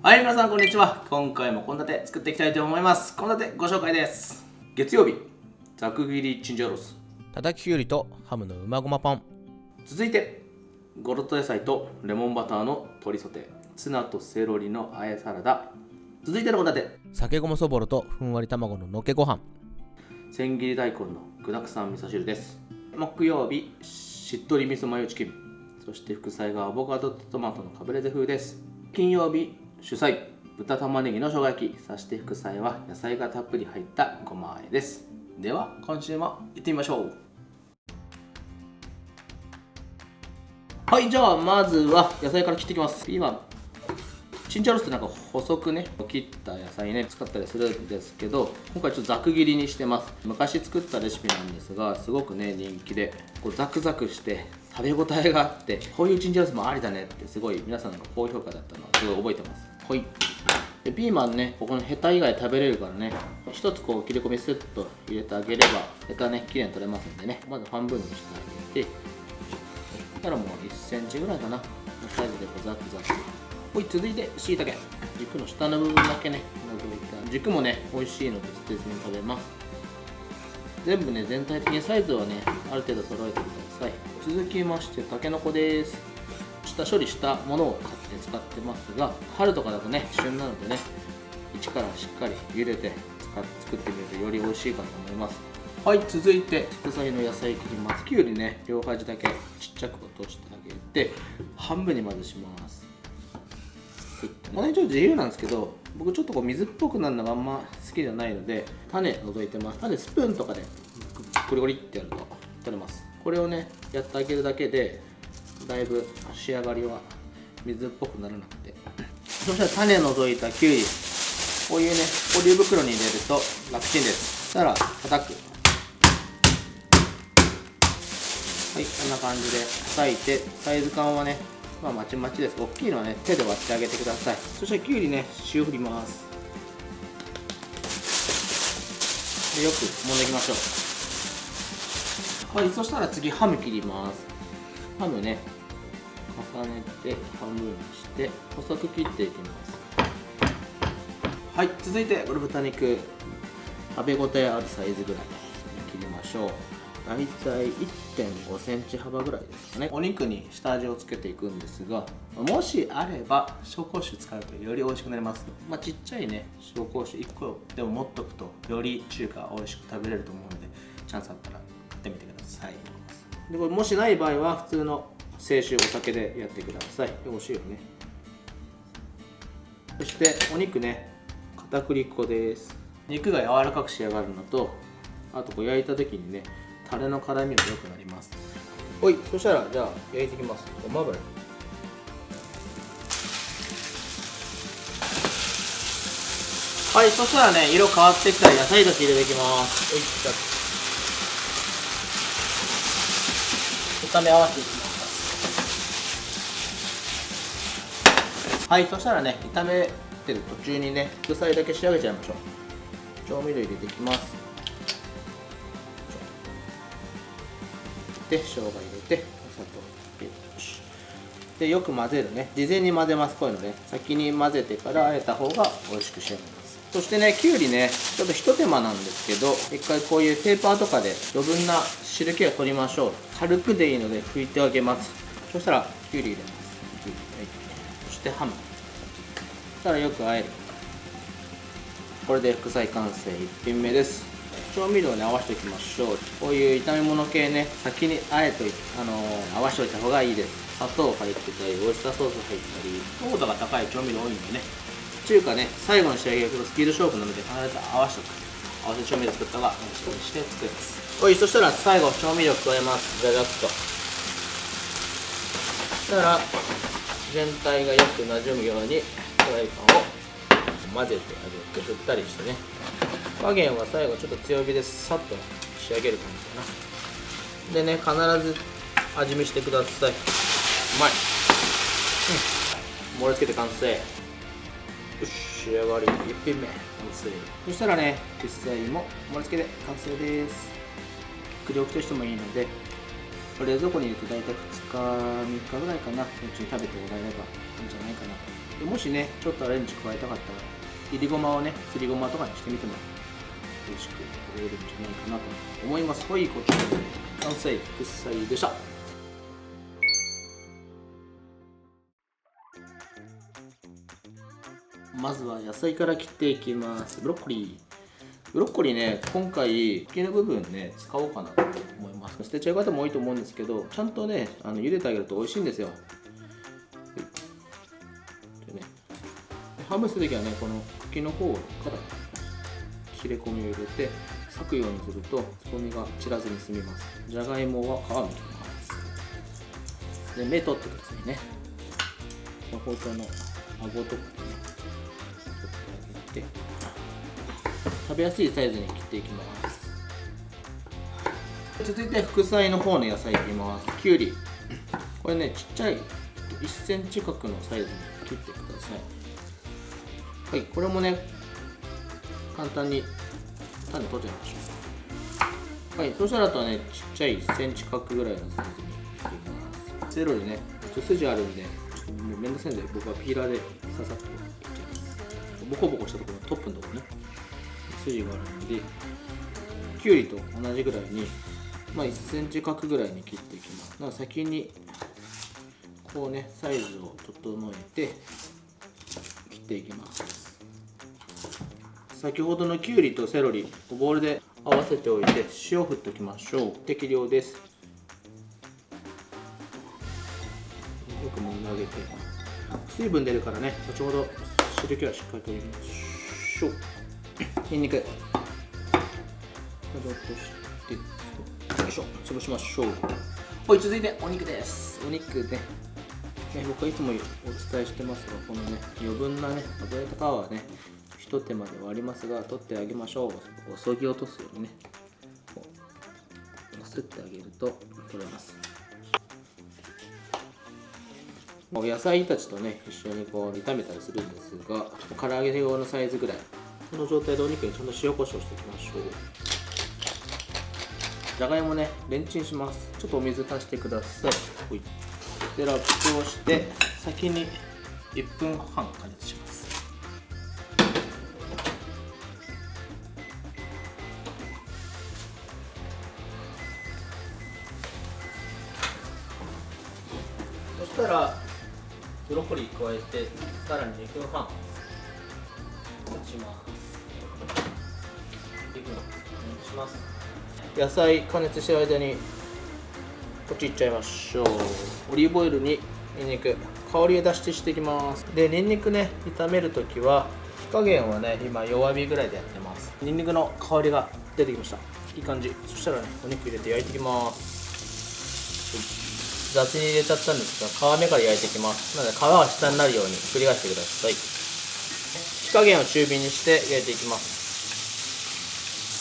はい、皆さんこんにちは。今回も献立作っていきたいと思います。献立ご紹介です。月曜日、ざく切りチンジャオロース、叩ききゅうりとハムのうまごまパン。続いてゴロッと野菜とレモンバターの鶏ソテー、ツナとセロリのあえサラダ。続いての献立、酒ごまそぼろとふんわり卵ののけご飯。千切り大根の具だくさん味噌汁です。木曜日、しっとり味噌マヨチキン、そして副菜がアボカドとトマトのカブレゼ風です。金曜日、主菜豚玉ねぎの生姜焼き、そして副菜は野菜がたっぷり入ったごま和えです。では今週も行ってみましょう。はい、じゃあまずは野菜から切っていきます。ピーマン、チンジャオロースってなんか細くね切った野菜ね使ったりするんですけど、今回ちょっとざく切りにしてます。昔作ったレシピなんですが、すごくね人気で、こうザクザクして食べ応えがあって、こういうチンジャオロースもありだねってすごい皆さんの高評価だったのをすごい覚えてます。はい。でピーマンね、ここのヘタ以外食べれるからね、一つこう切り込みスッと入れてあげればヘタね綺麗に取れますんでね、まず半分にしてあげて、そしたらもう1センチぐらいかなのサイズでこうザクザク。はい、続いてしいたけ、軸の下の部分だけね除いて、軸もね美味しいので捨てずに食べます。全部ね全体的にサイズはねある程度揃えてください。続きましてたけのこです。下処理したものを買って使ってますが、春とかだとね旬なのでね、一からしっかり茹でて作ってみるとより美味しいかと思います。はい、続いて副菜の野菜切ります。きゅうりね両端だけちっちゃく落としてあげて半分にまずします。この辺ちょっと自由なんですけど、僕ちょっとこう水っぽくなるのがあんま好きじゃないので種除いてます。種スプーンとかでゴリゴリってやると取れます。これをねやってあげるだけでだいぶ仕上がりは水っぽくならなくて、そしたら種除いたきゅうり、こういうねポリ袋に入れると楽ちんです。そしたら叩く。はい、こんな感じで叩いて、サイズ感はねまちまちです。大きいのはね手で割ってあげてください。そしたらきゅうりね塩振ります。でよく揉んでいきましょう。はい、そしたら次ハム切ります。ハムね重ねて半分にして細く切っていきます。はい、続いてこれ豚肉、食べ応えあるサイズぐらい切りましょう。だいたい 1.5 センチ幅ぐらいですかね。お肉に下味をつけていくんですが、もしあれば紹興酒使うとより美味しくなります。ちっちゃいね紹興酒1個でも持っとくとより中華美味しく食べれると思うので、チャンスあったら買ってみてください。でこれもしない場合は普通の清酒、お酒でやってください。でお塩ね、そしてお肉ね片栗粉です。肉が柔らかく仕上がるのと、あとこう焼いた時にねタレの絡みが良くなります。はい、そしたらじゃあ焼いていきます。ごま油、はい、そしたらね色変わってきたら野菜たち入れていきます。はい、炒め合わせていきます。はい、そしたらね炒めてる途中にね副菜だけ仕上げちゃいましょう。調味料入れていきます。で生姜入れてお砂糖でよく混ぜるね。事前に混ぜます。こういうのね先に混ぜてから和えた方が美味しく仕上がります。そしてねきゅうりねちょっとひと手間なんですけど、一回こういうペーパーとかで余分な汁気を取りましょう。軽くでいいので拭いてあげます。そしたらきゅうり入れます。はい、そしてハム、そしたらよく和える。これで副菜完成。1品目です。調味料に合わせていきましょう。こういう炒め物系ね先にあえと合わせておいた方がいいです。砂糖入ってたりオイスターソース入ったり糖度が高い調味料多いんでね、中華ね最後の仕上げがスピード勝負なので必ず合わせておく。合わせ調味料作った方が美味しくして作ります。はい、そしたら最後調味料加えます。じゃじゃっと。そしたら全体がよくなじむようにフライパンを混ぜてあげて振ったりしてね、加減は最後ちょっと強火でさっと仕上げる感じかな。でね必ず味見してください。うまい、盛り付けて完成。よし、仕上がり1品目完成。そしたらね実際も盛り付けで完成です。作り置きとしてもいいので冷蔵庫に入れて大体2日3日ぐらいかな、うちに食べてもらえればいいんじゃないかなと。でもしねちょっとアレンジ加えたかったらいりごまをねすりごまとかにしてみても美味しく食べれるんじゃないかなと思います。はい、こちらで完成副菜でした。まずは野菜から切っていきます。ブロッコリーね、今回茎の部分ね使おうかなと思います。捨てちゃう方も多いと思うんですけど、ちゃんとね茹でてあげると美味しいんですよ。でね、ハムするときはねこの茎の方から切れ込みを入れて裂くようにするとつぼみが散らずに済みます。じゃがいもは皮むきます。で、芽取ってくださいね。包丁の顎とかね取ってあげて食べやすいサイズに切っていきます。続いて副菜の方の野菜いきます。きゅうり、これねちっちゃい1センチ角のサイズに切ってください。はい、これもね簡単に種取っちゃいましょう。はい、そしたらあとはねちっちゃい1センチ角ぐらいのサイズに切っていきます。セロリね筋あるんでもうめんどくさいんで僕はピーラーでささっといっちゃいます。ボコボコしたところのトップのところね筋があるので、きゅうりと同じぐらいに、1センチ角ぐらいに切っていきます。だから先にこうねサイズを整えて切っていきます。先ほどのきゅうりとセロリボウルで合わせておいて塩を振っておきましょう。適量です。よくもみ上げて水分出るからね、後ほど汁気はしっかり取りましょう。にんにく落としてよいしょ潰しましょう。はい、続いてお肉です。お肉ね、僕はいつもお伝えしてますが、このね余分なね油と皮はね一手間ではありますが取ってあげましょう。そぎ落とすようにねこうすってあげると取れます。野菜たちとね一緒にこう炒めたりするんですが、唐揚げ用のサイズぐらいこの状態でお肉にちゃんと塩コショウしていきましょう。じゃがいもねレンチンします。ちょっとお水足してください。でラップをして先に1分半加熱します。そしたらブロッコリー加えてさらに2分半します。します。野菜加熱してる間にこっちいっちゃいましょう。オリーブオイルにニンニク香りを出していきます。でニンニクね炒めるときは火加減はね今弱火ぐらいでやってます。ニンニクの香りが出てきました。いい感じ。そしたらねお肉入れて焼いていきます。雑に入れちゃったんですが皮目から焼いていきます。なので皮が下になるように繰り返してください。火加減を中火にして焼いていきます。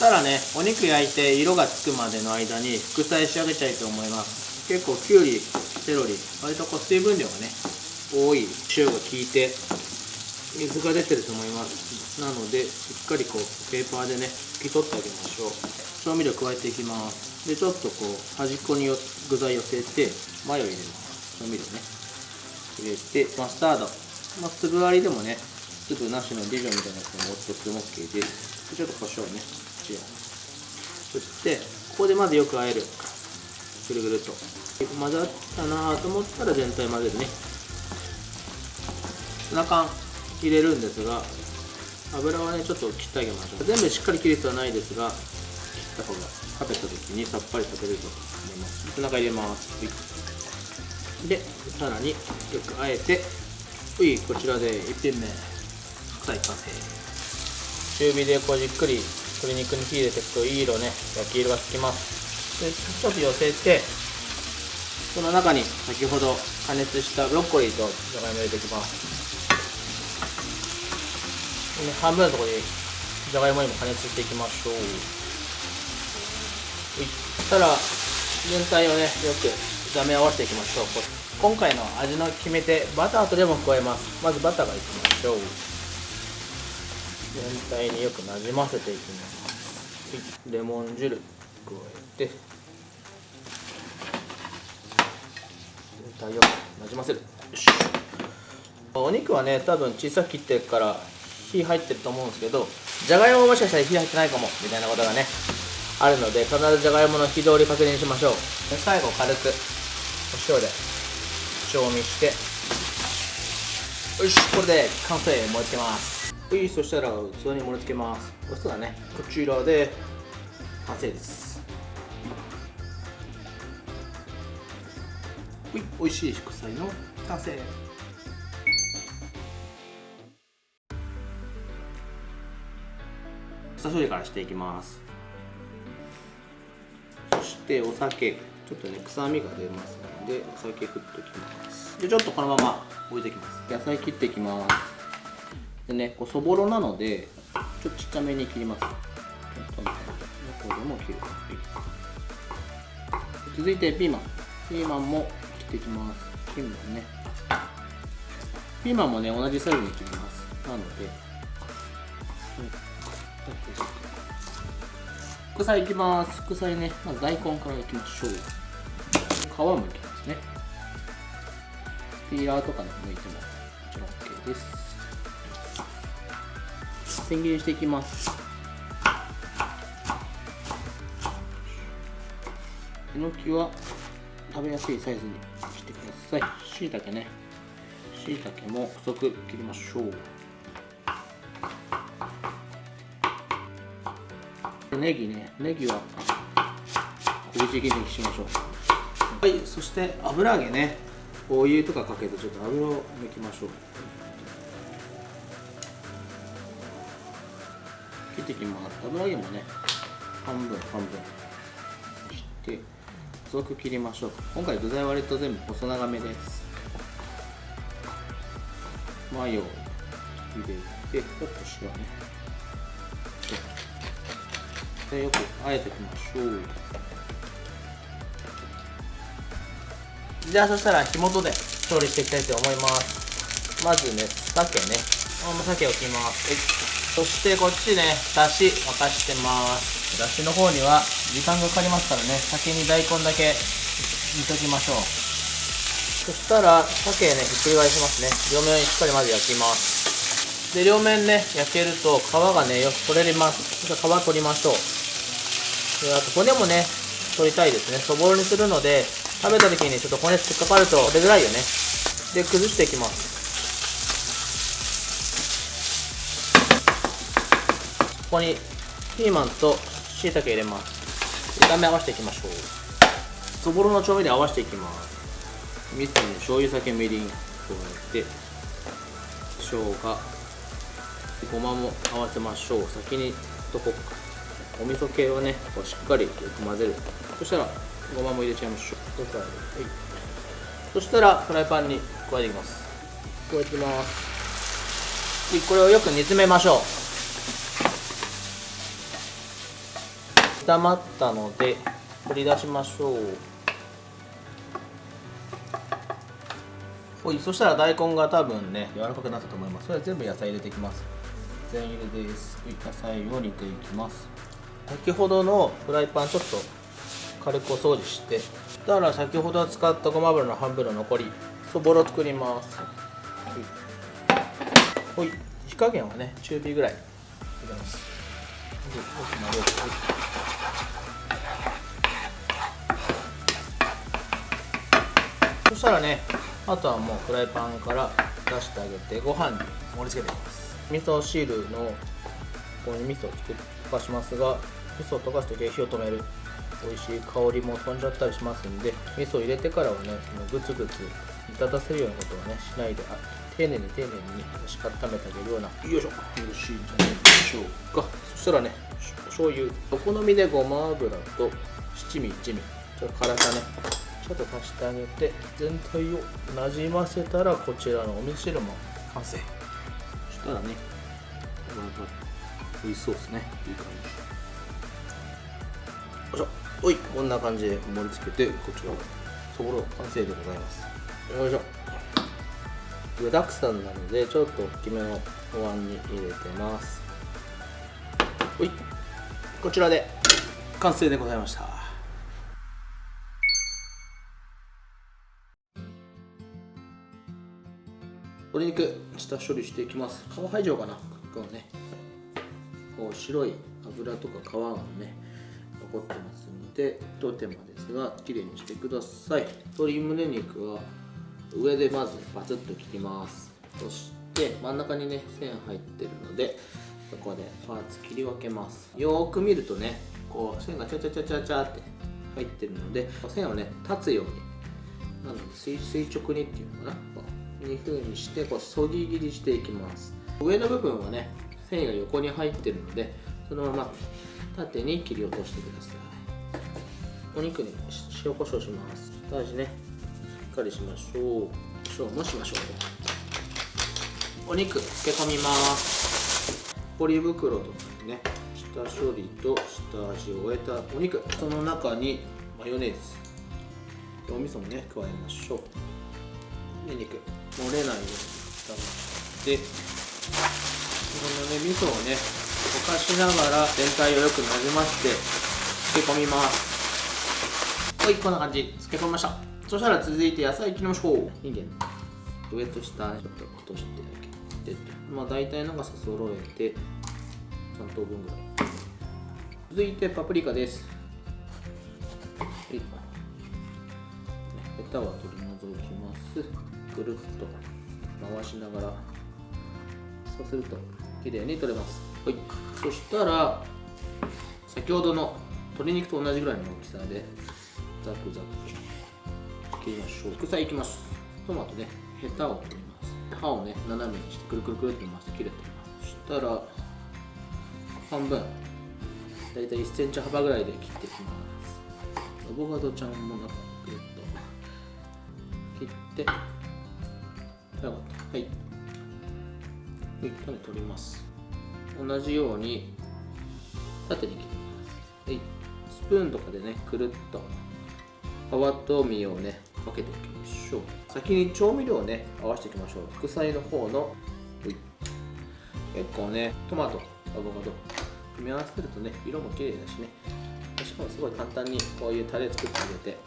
そしたらねお肉焼いて色がつくまでの間に副菜仕上げちゃいと思います。結構きゅうりセロリ割と水分量がね多い、塩が効いて水が出てると思います。なのでしっかりこうペーパーでね拭き取ってあげましょう。調味料加えていきます。でちょっとこう端っこに具材寄せてマヨ入れます。調味料ね入れてマスタード、粒ありでもね粒なしのディジョンみたいなやつでもとっても OK です。ちょっと胡椒ね振ってここでまずよく和える。ぐるぐると混ざったなと思ったら全体混ぜるね。ツナ缶入れるんですが油はねちょっと切ってあげましょう。全部しっかり切る必要はないですが切った方が食べた時にさっぱり食べれると思います。ツナ缶入れます。でさらによく和えてこちらで1品目副菜完成。中火でこうじっくり鶏肉に火入れていくといい色ね焼き色がつきます。でちょっと寄せてその中に先ほど加熱したブロッコリーとじゃがいも入れていきます。でね、半分のところにじゃがいもにも加熱していきましょう。そしたら全体をねよく炒め合わせていきましょう。今回の味の決め手バターとレモン加えます。まずバターがいきましょう。全体によくなじませていきます。レモン汁加えて体をなじませる。よし。お肉はね、多分小さく切ってるから火入ってると思うんですけど、じゃがいももしかしたら火入ってないかもみたいなことがねあるので、必ずじゃがいもの火通り確認しましょう。で最後軽くお塩で調味して、よし、これで完成。盛り付けます。はい、そしたら器に盛り付けます。そしたらね、こちらで完成です。はい、美味しい祝祭の完成。下処理からしていきます。そしてお酒、ちょっとね臭みが出ますのでお酒振っておきます。でちょっとこのまま置いていきます。野菜切っていきます。でね、こうそぼろなのでちょっとちっちゃめに切ります。これでも切る。続いてピーマンも切っていきます。ピーマンもね同じサイズに切ります。なので、副菜いきます。副菜ね、まず大根からいきましょう。皮むきますね。ピーラーとかで剥いてももちろん OK です。千切りにしていきます。えのきは食べやすいサイズに切ってください。しいたけね、しいたけも細く切りましょう。ネギは小口切りにしましょう。はい、そして油揚げね、お湯とかかけてちょっと油を抜きましょう。切っていきます。油揚げもね、半分して細く切りましょう。今回具材は割と全部細長めです。マヨを入れて、ちょっと塩ね。よくあえていきましょう。じゃあそしたら火元で調理していきたいと思います。まずね、鮭ね、鮭を切ります。そしてこっちね、だし沸かしてます。だしの方には時間がかかりますからね、先に大根だけ煮ときましょう。そしたら鮭ね、ひっくり返しますね。両面しっかりまず焼きます。で、両面ね、焼けると皮がね、よく取れます。そしたら皮取りましょう。で、あと骨もね、取りたいですね。そぼろにするので、食べた時にちょっと骨突っかかると食べづらいよね。で、崩していきます。ここにピーマンとしいたけ入れます。炒め合わせていきましょう。そぼろの調味料合わせていきます。味噌に醤油、酒、みりん加えて、生姜、ごまも合わせましょう。先にどこかお味噌系をね、こうしっかりよく混ぜる。そしたらごまも入れちゃいましょう。そしたらフライパンに加えていきます。加えていきます。これをよく煮詰めましょう。炒まったので取り出しましょう。そしたら大根が多分ね柔らかくなったと思います。それ全部野菜入れていきます。全入れです。野菜を煮ていきます。先ほどのフライパンちょっと軽くお掃除して、そしたら先ほど使ったごま油の半分の残りそぼろ作ります。火加減はね中火ぐらい入れます。そしたらね、あとはもうフライパンから出してあげてご飯に盛り付けていきます。味噌汁のここに味噌を溶かしますが、味噌を溶かすときは火を止める。美味しい香りも飛んじゃったりしますんで、味噌を入れてからはね、そのグツグツ煮立たせるようなことはねしないで、丁寧にしっかり温めてあげるような、よいしょ、よろしいんじゃないでしょうか。そしたらね、醤油、お好みでごま油と七味、一味、ちょっと辛さねちょっと足してあげて、全体をなじませたらこちらのお味噌汁も完成。そしたらね、美味しそうですね。いい感じ。よいしょ。こんな感じで盛り付けて、こちらそぼろ完成でございます。よいしょ。具だくさんなのでちょっと大きめのお椀に入れてます。こちらで完成でございました。鶏肉下処理していきます。皮排除かな。こうね、こう白い油とか皮がね残ってますので、一手間ですがきれいにしてください。鶏胸肉は上でまずバツッと切ります。そして真ん中にね線入ってるので、そこでパーツ切り分けます。よーく見るとね、こう線がチャチャチャチャチャって入ってるので、線をね立つように、なので垂直にっていうのかな、こういう風にしてこうそぎ切りしていきます。上の部分はね繊維が横に入ってるので、そのまま縦に切り落としてください。お肉に塩コショウします。下味ねしっかりしましょう。塩もしましょう。お肉漬け込みます。ポリ袋とかにね下処理と下味を終えたお肉、その中にマヨネーズ、お味噌もね加えましょう。で肉漏れないように蓋をして、このね味噌をね溶かしながら全体をよくなじまして漬け込みます。はい、こんな感じ漬け込みました。そしたら続いて野菜切りましょう。いんげん上と下ちょっと落としてあげて、まあ大体長さ揃えて3等分ぐらい。続いてパプリカです。はい、ヘタは取り除きます。ぐるっと回しながら、そうするときれいに取れます。はい、そしたら先ほどの鶏肉と同じぐらいの大きさでザクザク切りましょう。副菜いきます。トマトね、ヘタを取ります。刃をね斜めにしてくるくるくるって回して切れてます。そしたら半分、だいたい1センチ幅ぐらいで切っていきます。アボカドちゃんも中ぐるっと切って、よかった。はい、種取ります。同じように縦に切ります。はい、スプーンとかでねくるっと皮と身をね分けていきましょう。先に調味料をね合わせていきましょう。副菜の方の結構ねトマト、アボカド組み合わせるとね色も綺麗だしね、しかもすごい簡単にこういうタレ作ってあげて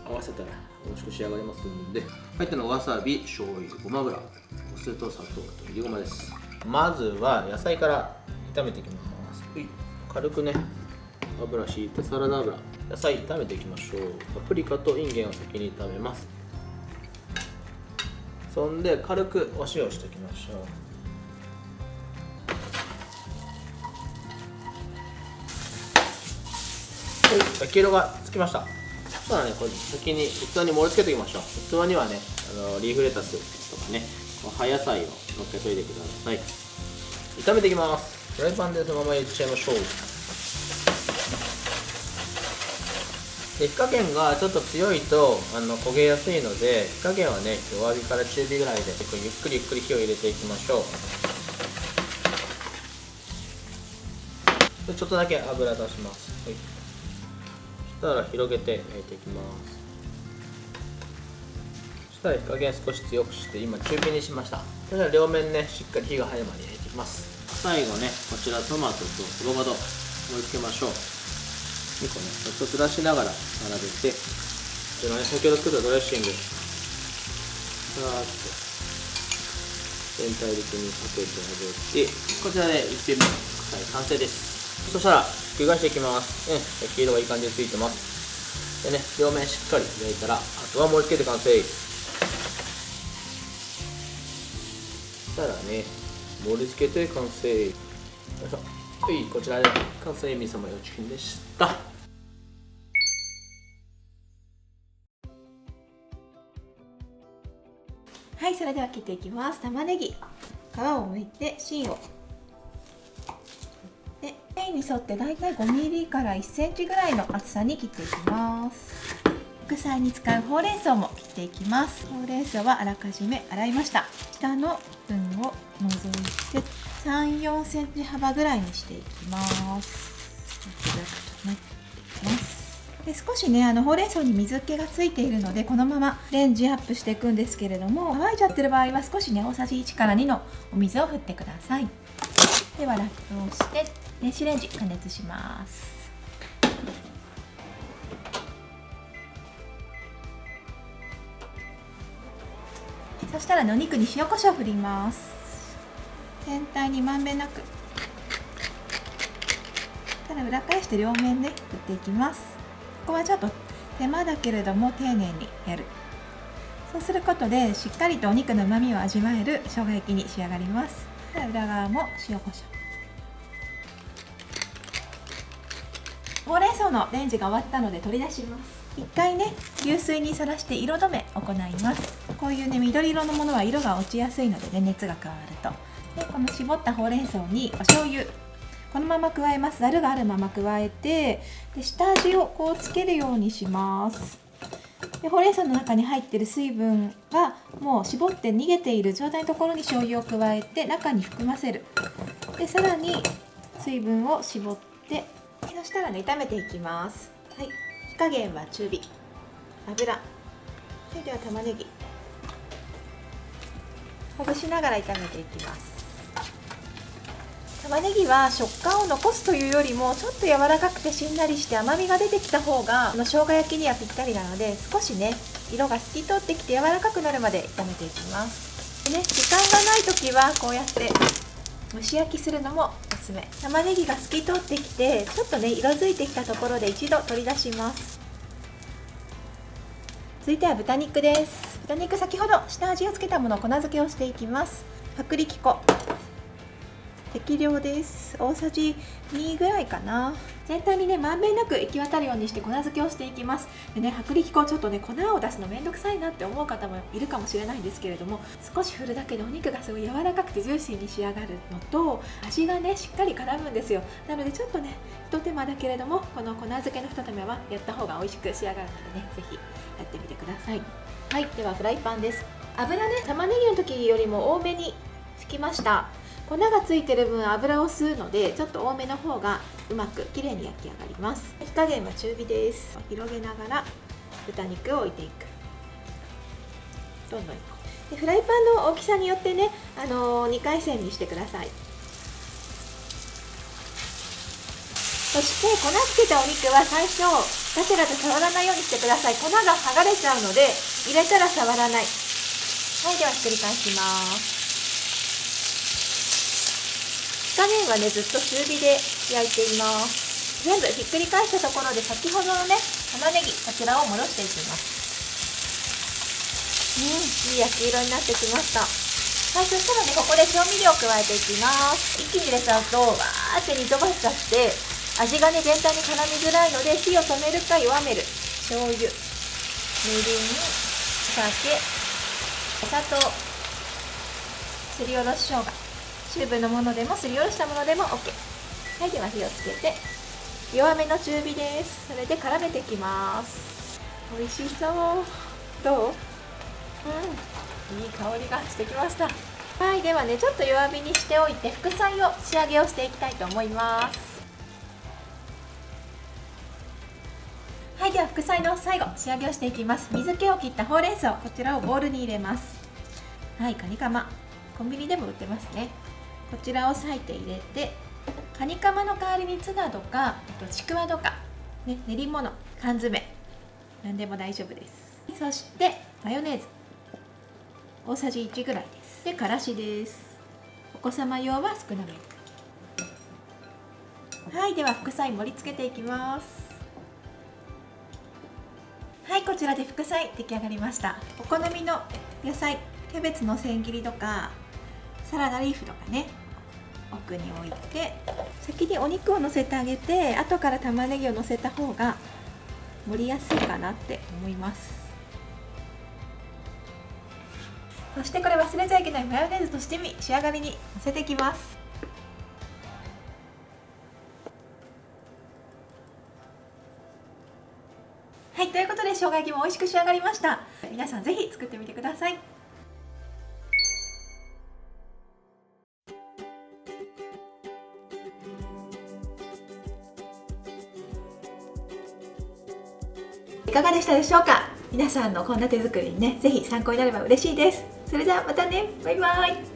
合わせたら美味しく仕上がりますので、入ったのわさび、醤油、ごま油、お酢と砂糖といりごまです。まずは野菜から炒めていきます。軽くね油敷いてサラダ油、野菜炒めていきましょう。パプリカとインゲンを先に炒めます。そんで軽くお塩しておきましょう。はい、焼き色がつきました。そうだね、これ先に器に盛り付けておきましょう。器にはねリーフレタスとかね葉野菜を乗っけといてください。炒めていきます。フライパンでそのまま入れちゃいましょう。で火加減がちょっと強いと焦げやすいので、火加減はね弱火から中火ぐらいで結構ゆっくりゆっくり火を入れていきましょう。でちょっとだけ油出します。はい、そしたら広げて焼いていきます。そしたら火加減少し強くして今中火にしました。そしたら両面ねしっかり火が入るまで焼いていきます。最後ねこちらトマトとアボカド盛り付けましょう。2個ねちょっとずらしながら並べて、こちらね先ほど作ったドレッシングさーっと全体的にかけてあげて、こちらで1品目の副菜完成です。そしたらひっくり返していきます。焼き色がいい感じでついてます。でね両面しっかり焼いたらあとは盛り付けて完成。そしたらね盛り付けて完成。よいしょ。はい、こちらで完成味噌マヨチキンでした。はい、それでは切っていきます。玉ねぎ、皮を剥いて芯をで繊維に沿ってだいたい5ミリから1センチぐらいの厚さに切っていきます。副菜に使うほうれん草も切っていきます。ほうれん草はあらかじめ洗いました。下の部分を除いて3、4センチ幅ぐらいにしていきます。で少しねほうれん草に水気がついているのでこのままレンジアップしていくんですけれども、乾いちゃってる場合は少しね大さじ1から2のお水を振ってください。ではラップをして電子レンジ加熱します。そしたらね、お肉に塩コショウを振ります。全体にまんべんなく。ただ裏返して両面で振っていきます。ここはちょっと手間だけれども丁寧にやる。そうすることでしっかりとお肉の旨味を味わえる生姜焼きに仕上がります。裏側も塩コショウ。ほうれん草のレンジが終わったので取り出します。一回ね、流水にさらして色止め行います。こういうね、緑色のものは色が落ちやすいのでね、熱が加わると。で、この絞ったほうれん草にお醤油、このまま加えます。ざるがあるまま加えて、で下味をこうつけるようにします。でほうれん草の中に入っている水分がもう絞って逃げている状態のところに醤油を加えて中に含ませる。でさらに水分を絞って、そしたらね、炒めていきます。はい、火加減は中火。油、それでは玉ねぎほぐしながら炒めていきます。玉ねぎは食感を残すというよりもちょっと柔らかくてしんなりして甘みが出てきた方が生姜焼きにはぴったりなので、少しね、色が透き通ってきて柔らかくなるまで炒めていきます。でね、時間がない時はこうやって蒸し焼きするのもおすすめ。玉ねぎが透き通ってきてちょっとね、色づいてきたところで一度取り出します。続いては豚肉です。豚肉、先ほど下味をつけたものを粉漬けをしていきます。薄力粉適量です。大さじ2ぐらいかな。全体にね、まんべんなく行き渡るようにして粉漬けをしていきます。でね、薄力粉ちょっとね、粉を出すのめんどくさいなって思う方もいるかもしれないんですけれども、少し振るだけでお肉がすごい柔らかくてジューシーに仕上がるのと、味がね、しっかり絡むんですよ。なのでちょっとね、一手間だけれども、この粉漬けの一手間はやった方が美味しく仕上がるのでね、ぜひやってみてください。はい、ではフライパンです。油ね、玉ねぎの時よりも多めに敷きました。粉がついてる分油を吸うので、ちょっと多めの方がうまくきれいに焼き上がります。火加減は中火です。広げながら豚肉を置いていく。どんどんいこう。でフライパンの大きさによってね、2回線にしてください。そして粉つけたお肉は最初ガチャガチャ触らないようにしてください。粉が剥がれちゃうので入れたら触らない。はい、ではひっくり返します。火加減はね、ずっと中火で焼いています。全部ひっくり返したところで先ほどのね、玉ねぎ、こちらを戻していきます。いい焼き色になってきました。はい、そしたらね、ここで調味料を加えていきます。一気に入れちゃうとわーって煮飛ばしちゃって味がね、全体に絡みづらいので、火を止めるか弱める。醤油、みりん、酒、お砂糖、すりおろし生姜、チューブのものでもすりおろしたものでも OK。 はい、では火をつけて弱めの中火です。それで絡めていきます。美味しそう。どう？いい香りがしてきました。はい、ではね、ちょっと弱火にしておいて副菜を仕上げをしていきたいと思います。はい、では副菜の最後仕上げをしていきます。水気を切ったほうれん草、こちらをボウルに入れます。はい、カニカマ、コンビニでも売ってますね。こちらを裂いて入れて、カニカマの代わりにツナとかちくわとか、ね、練り物、缶詰、何でも大丈夫です。そしてマヨネーズ大さじ1ぐらいです。で、からしです。お子様用は少なめ。はい、では副菜盛り付けていきます。はい、こちらで副菜出来上がりました。お好みの野菜、キャベツの千切りとかサラダリーフとかね、奥に置いて、先にお肉を乗せてあげて、後から玉ねぎを乗せた方が盛りやすいかなって思います。そしてこれ忘れちゃいけないマヨネーズと七味、仕上がりに乗せていきます。はい、ということで生姜焼きも美味しく仕上がりました。皆さんぜひ作ってみてください。いかがでしたでしょうか。皆さんの献立作りにね、ぜひ参考になれば嬉しいです。それじゃあまたね、バイバイ。